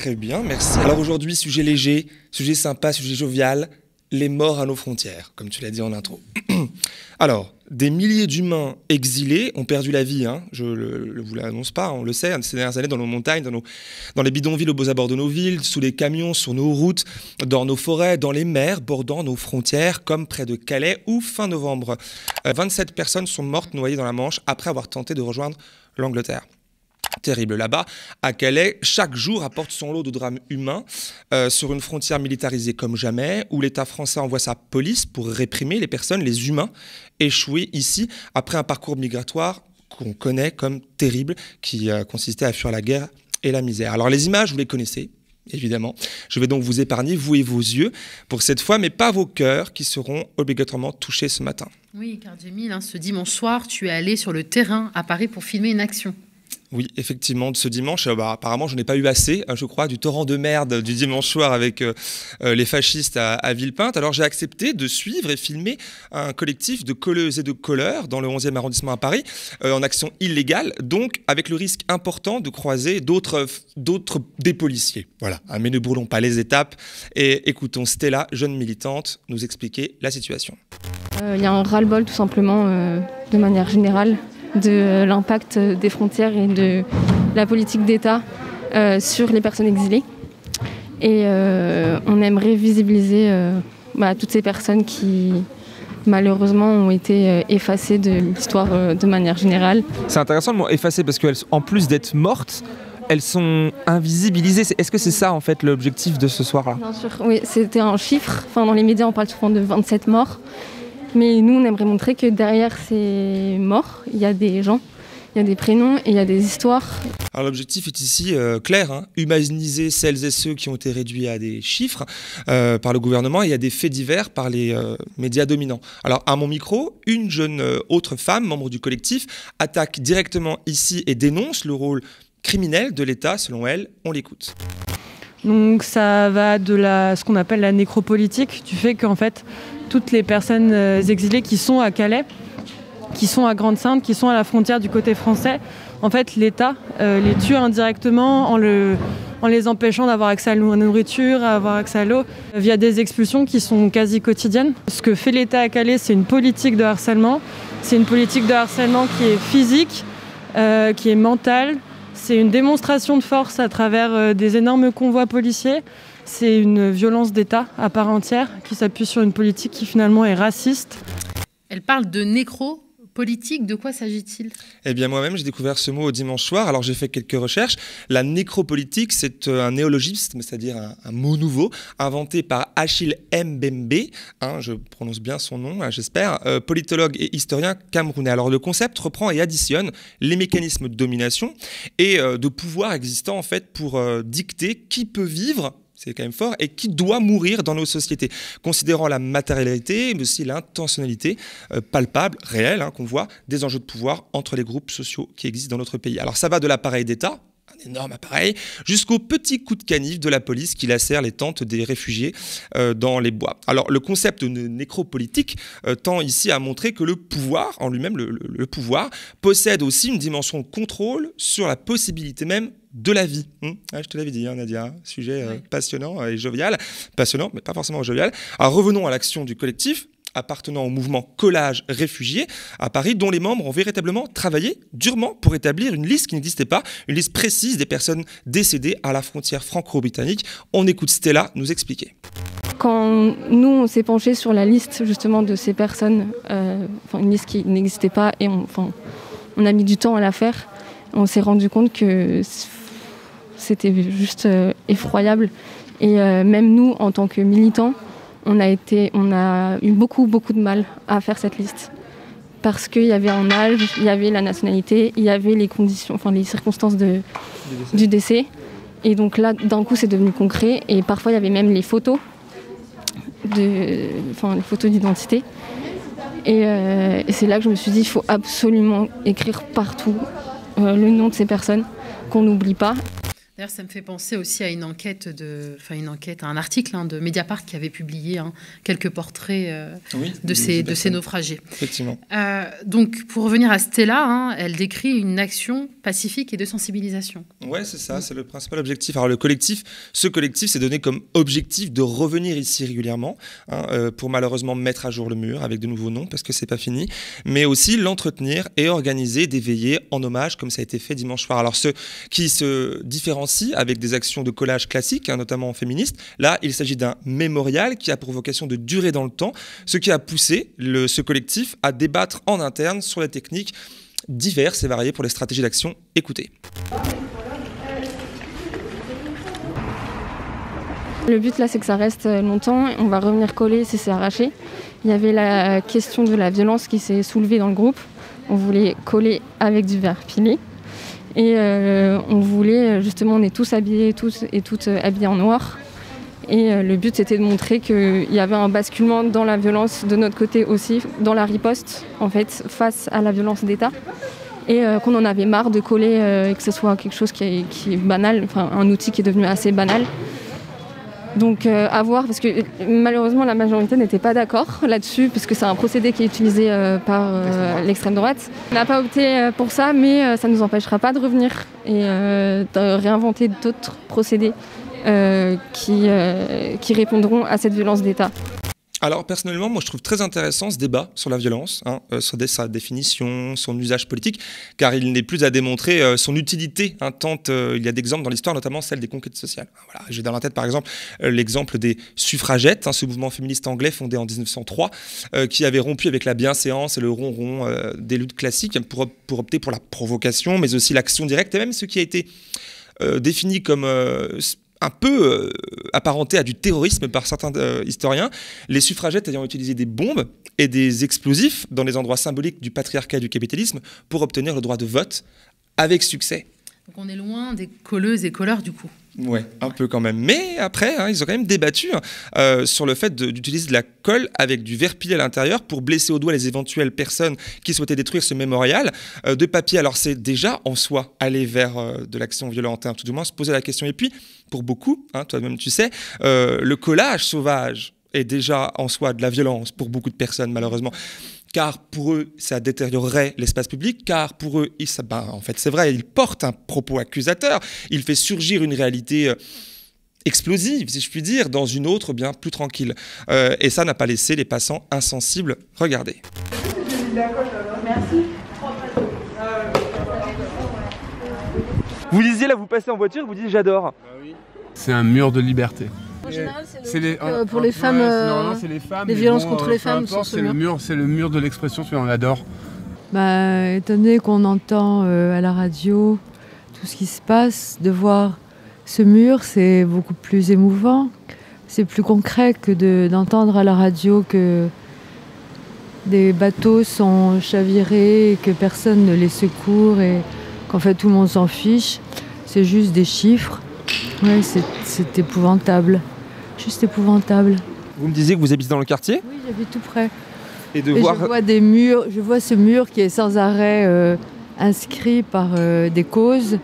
Très bien, merci. Alors aujourd'hui, sujet léger, sujet sympa, sujet jovial, les morts à nos frontières, comme tu l'as dit en intro. Alors, des milliers d'humains exilés ont perdu la vie, hein. Je ne vous l'annonce pas, on le sait, hein, ces dernières années dans nos montagnes, dans les bidonvilles aux beaux abords de nos villes, sous les camions, sur nos routes, dans nos forêts, dans les mers bordant nos frontières, comme près de Calais, où fin novembre, 27 personnes sont mortes noyées dans la Manche après avoir tenté de rejoindre l'Angleterre. Terrible. Là-bas, à Calais, chaque jour apporte son lot de drames humains sur une frontière militarisée comme jamais, où l'État français envoie sa police pour réprimer les personnes, les humains, échoués ici après un parcours migratoire qu'on connaît comme terrible, qui consistait à fuir la guerre et la misère. Alors les images, vous les connaissez, évidemment. Je vais donc vous épargner, vous et vos yeux, pour cette fois, mais pas vos cœurs, qui seront obligatoirement touchés ce matin. Oui, car Djamil, ce dimanche soir, tu es allé sur le terrain à Paris pour filmer une action. Oui, effectivement, de ce dimanche, apparemment, je n'ai pas eu assez, je crois, du torrent de merde du dimanche soir avec les fascistes à Villepinte. Alors j'ai accepté de suivre et filmer un collectif de colleuses et de colleurs dans le 11e arrondissement à Paris, en action illégale, donc avec le risque important de croiser des policiers. Voilà, mais ne brûlons pas les étapes et écoutons Stella, jeune militante, nous expliquer la situation. Il y a un ras-le-bol tout simplement, de manière générale, de l'impact des frontières et de la politique d'État sur les personnes exilées. Et on aimerait visibiliser toutes ces personnes qui, malheureusement, ont été effacées de l'histoire de manière générale. C'est intéressant le mot effacées parce qu'en plus d'être mortes, elles sont invisibilisées. Est-ce que c'est ça, en fait, l'objectif de ce soir-là ? Bien sûr, oui, c'était un chiffre. Enfin, dans les médias, on parle souvent de 27 morts. Mais nous, on aimerait montrer que derrière ces morts, il y a des gens, il y a des prénoms et il y a des histoires. Alors l'objectif est ici clair, hein, humaniser celles et ceux qui ont été réduits à des chiffres par le gouvernement et à des faits divers par les médias dominants. Alors à mon micro, une jeune autre femme, membre du collectif, attaque directement ici et dénonce le rôle criminel de l'État, selon elle. On l'écoute. Donc ça va de ce qu'on appelle la nécropolitique, du fait qu'en fait, toutes les personnes exilées qui sont à Calais, qui sont à Grande-Synthe, qui sont à la frontière du côté français, en fait, l'État les tue indirectement en les empêchant d'avoir accès à la nourriture, à avoir accès à l'eau, via des expulsions qui sont quasi quotidiennes. Ce que fait l'État à Calais, c'est une politique de harcèlement. C'est une politique de harcèlement qui est physique, qui est mentale. C'est une démonstration de force à travers des énormes convois policiers. C'est une violence d'État à part entière qui s'appuie sur une politique qui finalement est raciste. Elle parle de nécropolitique, de quoi s'agit-il ? Eh bien moi-même j'ai découvert ce mot au dimanche soir, alors j'ai fait quelques recherches. La nécropolitique, c'est un néologisme, c'est-à-dire un mot nouveau, inventé par Achille Mbembe, hein, je prononce bien son nom, hein, j'espère, politologue et historien camerounais. Alors le concept reprend et additionne les mécanismes de domination et de pouvoir existants en fait pour dicter qui peut vivre, c'est quand même fort, et qui doit mourir dans nos sociétés, considérant la matérialité, mais aussi l'intentionnalité palpable, réelle, hein, qu'on voit, des enjeux de pouvoir entre les groupes sociaux qui existent dans notre pays. Alors ça va de l'appareil d'État, un énorme appareil, jusqu'au petit coup de canif de la police qui lacère les tentes des réfugiés dans les bois. Alors le concept de nécropolitique tend ici à montrer que le pouvoir, en lui-même, le pouvoir, possède aussi une dimension de contrôle sur la possibilité même de la vie. Je te l'avais dit, hein, Nadia, sujet passionnant et jovial. Passionnant, mais pas forcément jovial. Alors revenons à l'action du collectif appartenant au mouvement Collage Réfugiés à Paris, dont les membres ont véritablement travaillé durement pour établir une liste qui n'existait pas, une liste précise des personnes décédées à la frontière franco-britannique. On écoute Stella nous expliquer. Quand nous, on s'est penché sur la liste justement de ces personnes, une liste qui n'existait pas, et on a mis du temps à la faire, on s'est rendu compte que c'était juste effroyable. Et même nous, en tant que militants, on a eu beaucoup de mal à faire cette liste. Parce qu'il y avait un âge, il y avait la nationalité, il y avait les conditions, les circonstances du décès. Et donc là, d'un coup, c'est devenu concret. Et parfois, il y avait même les photos, les photos d'identité. Et c'est là que je me suis dit, il faut absolument écrire partout le nom de ces personnes, qu'on n'oublie pas. D'ailleurs, ça me fait penser aussi à une enquête, à un article de Mediapart qui avait publié quelques portraits de ces naufragés. Effectivement. Donc, pour revenir à Stella, elle décrit une action pacifique et de sensibilisation. Ouais, c'est ça, c'est le principal objectif. Alors, ce collectif s'est donné comme objectif de revenir ici régulièrement, pour malheureusement mettre à jour le mur avec de nouveaux noms, parce que c'est pas fini, mais aussi l'entretenir et organiser des veillées en hommage, comme ça a été fait dimanche soir. Alors, ceux qui se différencient avec des actions de collage classiques, notamment féministes. Là, il s'agit d'un mémorial qui a pour vocation de durer dans le temps, ce qui a poussé ce collectif à débattre en interne sur les techniques diverses et variées pour les stratégies d'action. Écoutez. Le but là, c'est que ça reste longtemps. On va revenir coller si c'est arraché. Il y avait la question de la violence qui s'est soulevée dans le groupe. On voulait coller avec du verre pilé. Et on voulait, justement, on est tous habillés, tous et toutes habillés en noir. Et le but, c'était de montrer qu'il y avait un basculement dans la violence de notre côté aussi, dans la riposte, en fait, face à la violence d'État. Et qu'on en avait marre de coller et que ce soit quelque chose qui est banal, enfin un outil qui est devenu assez banal. Donc à voir, parce que malheureusement la majorité n'était pas d'accord là-dessus, puisque c'est un procédé qui est utilisé par l'extrême droite. On n'a pas opté pour ça, mais ça ne nous empêchera pas de revenir et de réinventer d'autres procédés qui répondront à cette violence d'État. Alors personnellement, moi je trouve très intéressant ce débat sur la violence, sur sa définition, son usage politique, car il n'est plus à démontrer son utilité, tant il y a d'exemples dans l'histoire, notamment celle des conquêtes sociales. Voilà, j'ai dans la tête par exemple l'exemple des suffragettes, ce mouvement féministe anglais fondé en 1903, qui avait rompu avec la bienséance et le ronron des luttes classiques pour opter pour la provocation, mais aussi l'action directe, et même ce qui a été défini comme un peu apparenté à du terrorisme par certains historiens, les suffragettes ayant utilisé des bombes et des explosifs dans les endroits symboliques du patriarcat et du capitalisme pour obtenir le droit de vote avec succès. Donc on est loin des colleuses et colleurs du coup. Ouais, un peu quand même. Mais après, ils ont quand même débattu sur le fait d'utiliser de la colle avec du verre pilé à l'intérieur pour blesser au doigt les éventuelles personnes qui souhaitaient détruire ce mémorial. De papier, alors c'est déjà en soi aller vers de l'action violente, tout du moins se poser la question. Et puis, pour beaucoup, toi-même tu sais, le collage sauvage est déjà en soi de la violence pour beaucoup de personnes, malheureusement. Car pour eux, ça détériorerait l'espace public, car pour eux, en fait, c'est vrai, il porte un propos accusateur, il fait surgir une réalité explosive, si je puis dire, dans une autre bien plus tranquille. Et ça n'a pas laissé les passants insensibles. Regardez. Merci. Vous disiez, là, vous passez en voiture, vous dites j'adore. C'est un mur de liberté. En général, c'est pour les femmes, les violences contre les femmes sont ce mur. C'est le mur de l'expression, on l'adore. Étant donné qu'on entend à la radio tout ce qui se passe, de voir ce mur, c'est beaucoup plus émouvant. C'est plus concret que d'entendre à la radio que des bateaux sont chavirés et que personne ne les secourt et qu'en fait tout le monde s'en fiche. C'est juste des chiffres. Ouais, c'est épouvantable. Juste épouvantable. Vous me disiez que vous habitez dans le quartier ? Oui, j'habite tout près. Et je vois des murs, je vois ce mur qui est sans arrêt inscrit par des causes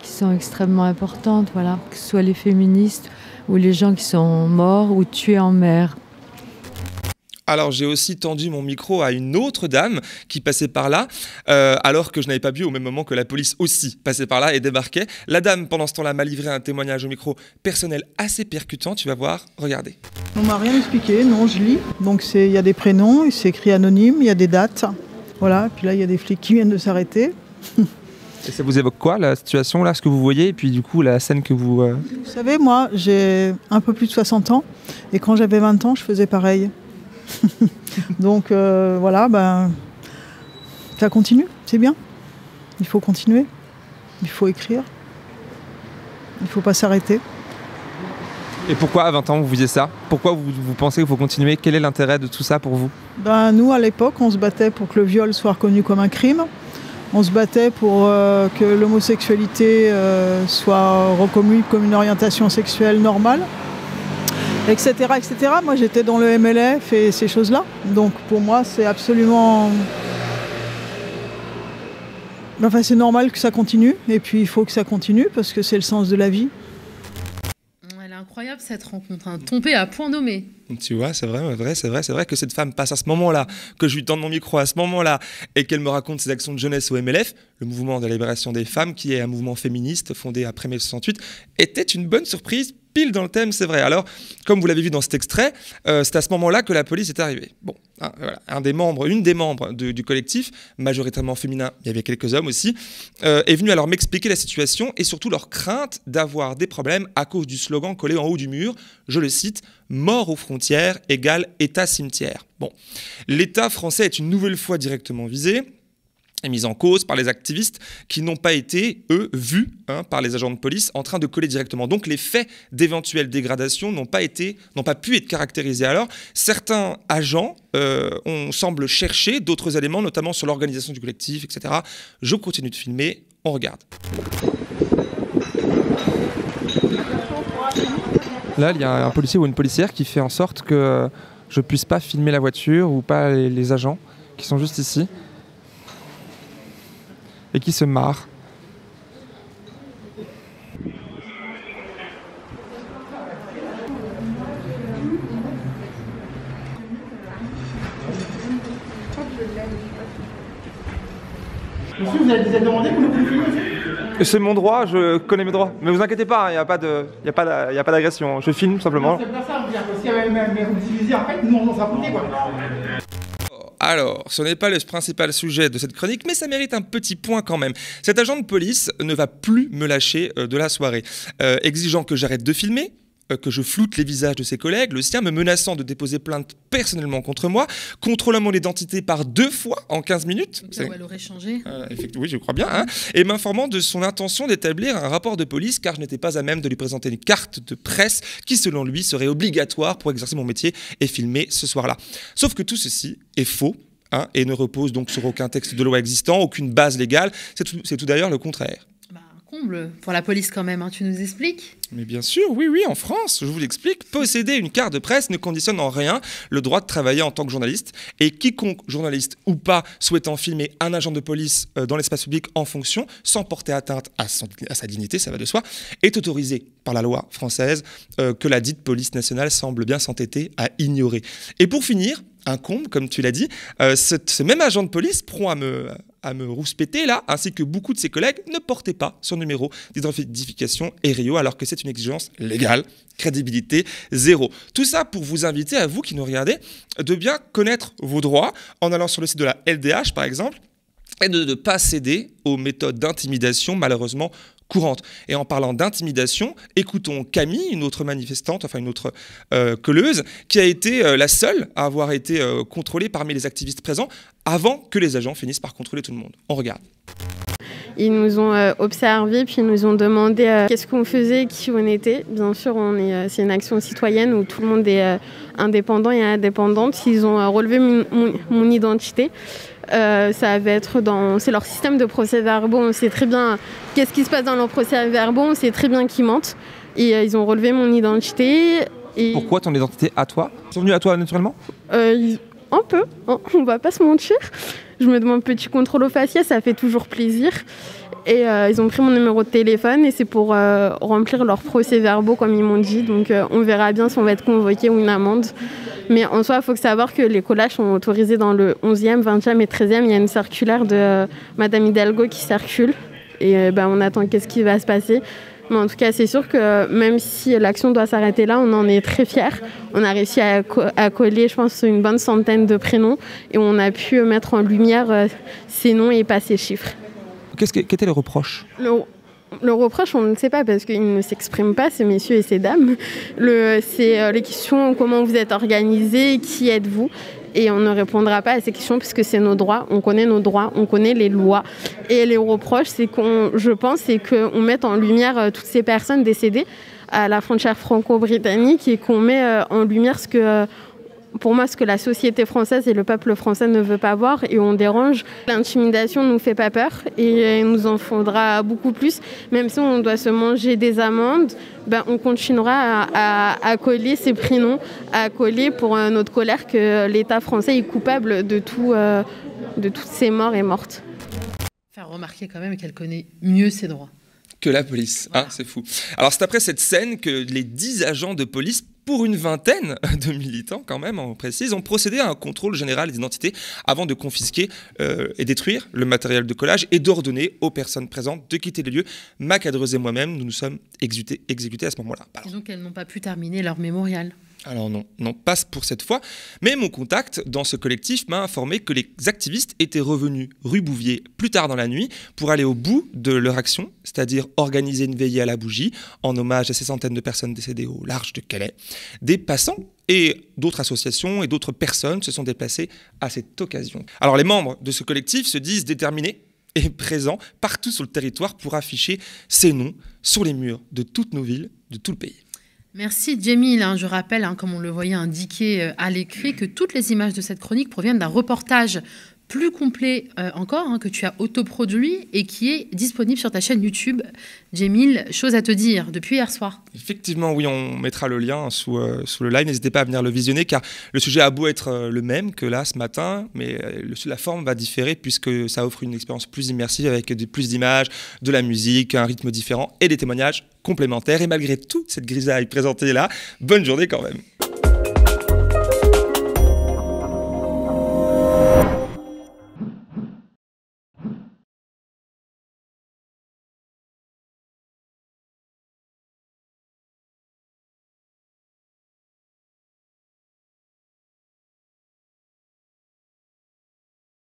qui sont extrêmement importantes, voilà, que ce soit les féministes ou les gens qui sont morts ou tués en mer. Alors j'ai aussi tendu mon micro à une autre dame qui passait par là, alors que je n'avais pas bu au même moment que la police aussi passait par là et débarquait. La dame, pendant ce temps-là, m'a livré un témoignage au micro personnel assez percutant, tu vas voir, regardez. On m'a rien expliqué, non, je lis. Donc il y a des prénoms, c'est écrit anonyme, il y a des dates. Voilà, puis là il y a des flics qui viennent de s'arrêter. Et ça vous évoque quoi, la situation, là, ce que vous voyez, et puis du coup la scène que vous... Vous savez, moi j'ai un peu plus de 60 ans, et quand j'avais 20 ans, je faisais pareil. Donc voilà, ça continue, c'est bien. Il faut continuer, il faut écrire, il ne faut pas s'arrêter. Et pourquoi à 20 ans vous faisiez ça ? Pourquoi vous pensez qu'il faut continuer ? Quel est l'intérêt de tout ça pour vous ? Nous, à l'époque, on se battait pour que le viol soit reconnu comme un crime. On se battait pour que l'homosexualité soit reconnue comme une orientation sexuelle normale. Etc., etc. Moi, j'étais dans le MLF et ces choses-là. Donc, pour moi, c'est absolument Enfin, c'est normal que ça continue, et puis il faut que ça continue, parce que c'est le sens de la vie. Elle est incroyable cette rencontre, hein. Tombée à point nommé. Tu vois, c'est vrai que cette femme passe à ce moment-là, que je lui tende mon micro à ce moment-là, et qu'elle me raconte ses actions de jeunesse au MLF, le mouvement de la libération des femmes, qui est un mouvement féministe fondé après mai 68, était une bonne surprise, pile dans le thème, c'est vrai. Alors, comme vous l'avez vu dans cet extrait, c'est à ce moment-là que la police est arrivée. Bon, hein, voilà. Une des membres du collectif, majoritairement féminin, il y avait quelques hommes aussi, est venue alors m'expliquer la situation et surtout leur crainte d'avoir des problèmes à cause du slogan collé en haut du mur, je le cite, « Mort aux frontières égale État-cimetière ». Bon, l'État français est une nouvelle fois directement visé et mise en cause par les activistes qui n'ont pas été, eux, vus par les agents de police en train de coller directement. Donc les faits d'éventuelle dégradation n'ont pas pu être caractérisés. Alors, certains agents semblent chercher d'autres éléments, notamment sur l'organisation du collectif, etc. Je continue de filmer, on regarde. Là, il y a un policier ou une policière qui fait en sorte que je ne puisse pas filmer la voiture ou pas les agents qui sont juste ici. Et qui se marre. Monsieur, vous avez demandé qu'on ne filmer. C'est mon droit, je connais mes droits. Mais vous inquiétez pas, il n'y a pas d'agression. Je filme simplement. C'est pas ça, mais vous utilisez en fait, nous on s'en foutait quoi. Alors, ce n'est pas le principal sujet de cette chronique, mais ça mérite un petit point quand même. Cet agent de police ne va plus me lâcher de la soirée, exigeant que j'arrête de filmer, que je floute les visages de ses collègues, le sien me menaçant de déposer plainte personnellement contre moi, contrôlant mon identité par 2 fois en 15 minutes. Là où elle aurait changé. Oui, je crois bien. Hein, et m'informant de son intention d'établir un rapport de police, car je n'étais pas à même de lui présenter une carte de presse qui, selon lui, serait obligatoire pour exercer mon métier et filmer ce soir-là. Sauf que tout ceci est faux. Hein, et ne repose donc sur aucun texte de loi existant, aucune base légale. C'est tout d'ailleurs le contraire. Comble pour la police quand même, hein. Tu nous expliques ? Mais bien sûr, oui, en France, je vous l'explique, posséder une carte de presse ne conditionne en rien le droit de travailler en tant que journaliste. Et quiconque, journaliste ou pas, souhaitant filmer un agent de police dans l'espace public en fonction, sans porter atteinte à sa dignité, ça va de soi, est autorisé par la loi française que la dite police nationale semble bien s'entêter à ignorer. Et pour finir, un comble, comme tu l'as dit, ce même agent de police, prompt à me rouspéter là, ainsi que beaucoup de ses collègues, ne portaient pas son numéro d'identification RIO, alors que c'est une exigence légale, crédibilité zéro. Tout ça pour vous inviter, à vous qui nous regardez, de bien connaître vos droits en allant sur le site de la LDH par exemple, et de ne pas céder aux méthodes d'intimidation malheureusement courantes. Et en parlant d'intimidation, écoutons Camille, une autre manifestante, enfin une autre colleuse, qui a été la seule à avoir été contrôlée parmi les activistes présents avant que les agents finissent par contrôler tout le monde. On regarde. Ils nous ont observés, puis ils nous ont demandé qu'est-ce qu'on faisait, qui on était. Bien sûr, c'est une action citoyenne où tout le monde est indépendant et indépendante. Ils ont relevé mon identité. Ça va être c'est leur système de procès-verbaux. On sait très bien qu'est-ce qui se passe dans leurs procès-verbaux. On sait très bien qu'ils mentent. Et ils ont relevé mon identité. Et... Pourquoi ton identité à toi ? Ils sont venus à toi naturellement ? Un peu, on va pas se mentir. Je me demande petit contrôle au faciès, ça fait toujours plaisir. Et ils ont pris mon numéro de téléphone et c'est pour remplir leurs procès-verbaux comme ils m'ont dit. Donc on verra bien si on va être convoqué ou une amende. Mais en soi, il faut savoir que les collages sont autorisés dans le 11e, 20e et 13e. Il y a une circulaire de Madame Hidalgo qui circule. Et on attend qu'est-ce qui va se passer. Mais en tout cas, c'est sûr que même si l'action doit s'arrêter là, on en est très fiers. On a réussi à coller, je pense, une bonne centaine de prénoms. Et on a pu mettre en lumière ces noms et pas ces chiffres. Qu'était le reproche ? Le reproche, on ne sait pas parce qu'ils ne s'expriment pas, ces messieurs et ces dames. C'est les questions, comment vous êtes organisés, qui êtes-vous ? Et on ne répondra pas à ces questions puisque c'est nos droits, on connaît nos droits, on connaît les lois. Et les reproches, c'est qu'on mette en lumière toutes ces personnes décédées à la frontière franco-britannique et qu'on met en lumière pour moi, ce que la société française et le peuple français ne veut pas voir et on dérange. L'intimidation ne nous fait pas peur et il nous en faudra beaucoup plus. Même si on doit se manger des amendes, on continuera à coller ces prénoms, à coller pour notre colère que l'État français est coupable de toutes ces morts et mortes. Faire remarquer quand même qu'elle connaît mieux ses droits. Que la police, voilà. C'est fou. Alors c'est après cette scène que les 10 agents de police, pour une vingtaine de militants quand même, on précise, ont procédé à un contrôle général d'identité avant de confisquer et détruire le matériel de collage et d'ordonner aux personnes présentes de quitter les lieux. Ma cadreuse et moi-même, nous nous sommes exécutés à ce moment-là. Et donc elles n'ont pas pu terminer leur mémorial. Alors non, pas pour cette fois. Mais mon contact dans ce collectif m'a informé que les activistes étaient revenus rue Bouvier plus tard dans la nuit pour aller au bout de leur action, c'est-à-dire organiser une veillée à la bougie en hommage à ces centaines de personnes décédées au large de Calais. Des passants et d'autres associations et d'autres personnes se sont déplacées à cette occasion. Alors les membres de ce collectif se disent déterminés et présents partout sur le territoire pour afficher ces noms sur les murs de toutes nos villes, de tout le pays. Merci Djemil. Je rappelle, comme on le voyait indiqué à l'écrit, que toutes les images de cette chronique proviennent d'un reportage plus complet encore, que tu as autoproduit et qui est disponible sur ta chaîne YouTube. Djemil, chose à te dire depuis hier soir. Effectivement, oui, on mettra le lien sous le live. N'hésitez pas à venir le visionner car le sujet a beau être le même que là ce matin, mais la forme va différer puisque ça offre une expérience plus immersive avec plus d'images, de la musique, un rythme différent et des témoignages complémentaires. Et malgré toute cette grisaille présentée là, bonne journée quand même.